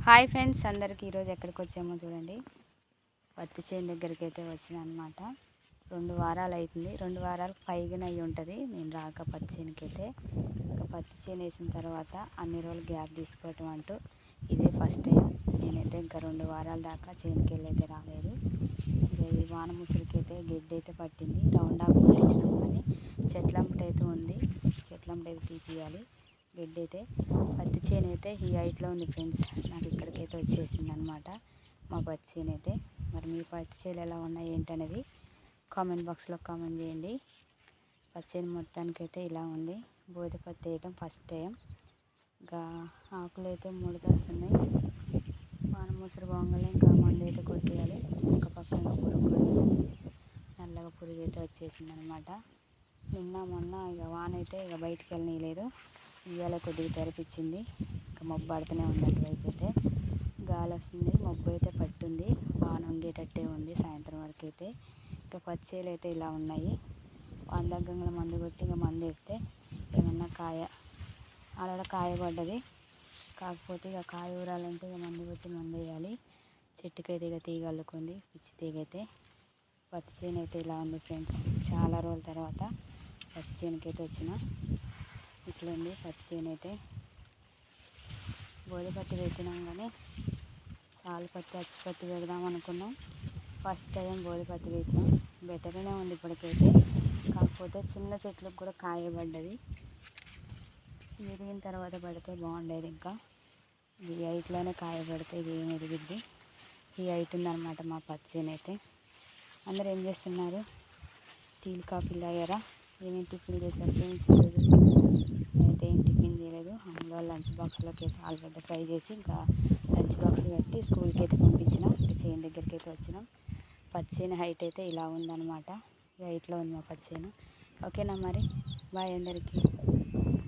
Hi friends, అందరికీ ఈరోజు ఎక్కడికి వచ్చామో చూడండి. పత్తి చేను దగ్గరికి అయితే వచ్చిన అనమాట. 2 వారాలు అవుతుంది. 2 వారాలకు పైగానే అయ్యి ఉంటుంది నేను రాక పత్తి చేనుకి అయితే. ఇంకా పత్తి చేను వేసిన తర్వాత అన్ని రోజులు గ్యాప్ తీసుకోవటం అంటూ ఇదే ఫస్ట్ టైం. నేనైతే ఇంకా 2 వారాల దాకా చేనుకి వెళ్ళి అయితే రాలేదు. ఇంకా ఈ వాన ముసురుకి అయితే గడ్డి అయితే పట్టింది. రౌండ్ ఆఫ్ కొట్టించినాం, కానీ చెట్లంపటైతే ఉంది. చెట్లంపటైతే తీపియాలి. గడ్డి అయితే పత్తి చేను అయితే ఈ హైట్లో ఉంది ఫ్రెండ్స్. నాకు ఇక్కడికైతే వచ్చేసింది అనమాట మా పత్తి చేను అయితే. మరి మీ పత్తి చేలు ఎలా ఉన్నాయి ఏంటనేది కామెంట్ బాక్స్లో కామెంట్ చేయండి. పత్తి చేను మొత్తానికైతే ఇలా ఉంది. బోధి పత్తి వేయటం ఫస్ట్ టైం. ఇంకా ఆకులు అయితే ముడతస్తున్నాయి. వాన ముసురు బాగానే ఇంకా మందు అయితే కొట్టేయాలి. ఒక పక్కన పురుగు నల్లగా పురుగు అయితే వచ్చేసింది అనమాట. నిన్న మొన్న ఇక వాన అయితే ఇక బయటికి వెళ్ళనీయలేదు. ఇవాళ కొద్దిగా తెరపించింది. ఇంకా మబ్బు పడుతూనే ఉంది. అటువైపు అయితే గాలి వస్తుంది, మబ్బు అయితే పట్టుంది. వాన వంగేటట్టే ఉంది సాయంత్రం వరకు అయితే. ఇంకా పత్తి చేలు అయితే ఇలా ఉన్నాయి. వాన దగ్గర మందు కొట్టి ఇంకా మందు వేస్తే ఏమన్నా కాయ అలా కాయ పడ్డది. కాకపోతే ఇక కాయ ఊరాలంటే ఇక మందు కొట్టి మందు వేయాలి. చెట్టుకైతే ఇక తీగ అల్లుకుంది, పిచ్చి తీగ అయితే. పత్తి చేను అయితే ఇలా ఉంది ఫ్రెండ్స్. చాలా రోజుల తర్వాత పత్తి చేనుకి అయితే వచ్చిన. ఇట్లా ఉంది పత్తి చేను అయితే. బోధి పత్తి పెట్టినాం, కానీ చాలు పత్తి అచ్చి పత్తి పెడదాం అనుకున్నాం. ఫస్ట్ టైం బోధి పత్తి పెట్టినాం. బెటర్గానే ఉంది ఇప్పటికైతే. కాకపోతే చిన్న చెట్లకు కూడా కాయ పడ్డది. ఎదిగిన తర్వాత పడితే బాగుండేది. ఇంకా ఈ హైట్లోనే కాయ పడితే ఇది ఏం ఎదిగిద్ది. ఈ హైట్ ఉందన్నమాట మా పత్తి చేను అయితే. అందరూ ఏం చేస్తున్నారు? టీలు కాఫీలు అయ్యారా? ఏమేమి టిఫిన్ చేశారు ఫ్రెండ్స్? నేనైతే ఏం టిఫిన్ చేయలేదు. అందులో లంచ్ బాక్స్లోకి అయితే ఆలుగడ్డ ఫ్రై చేసి ఇంకా లంచ్ బాక్స్ కట్టి స్కూల్కి అయితే పంపించిన. చేను దగ్గరికి అయితే వచ్చినాం. పత్తి చేను హైట్ అయితే ఇలా ఉందన్నమాట. ఈ హైట్లో ఉంది మా పత్తి చేను. ఓకేనా మరి, బాయ్ అందరికీ.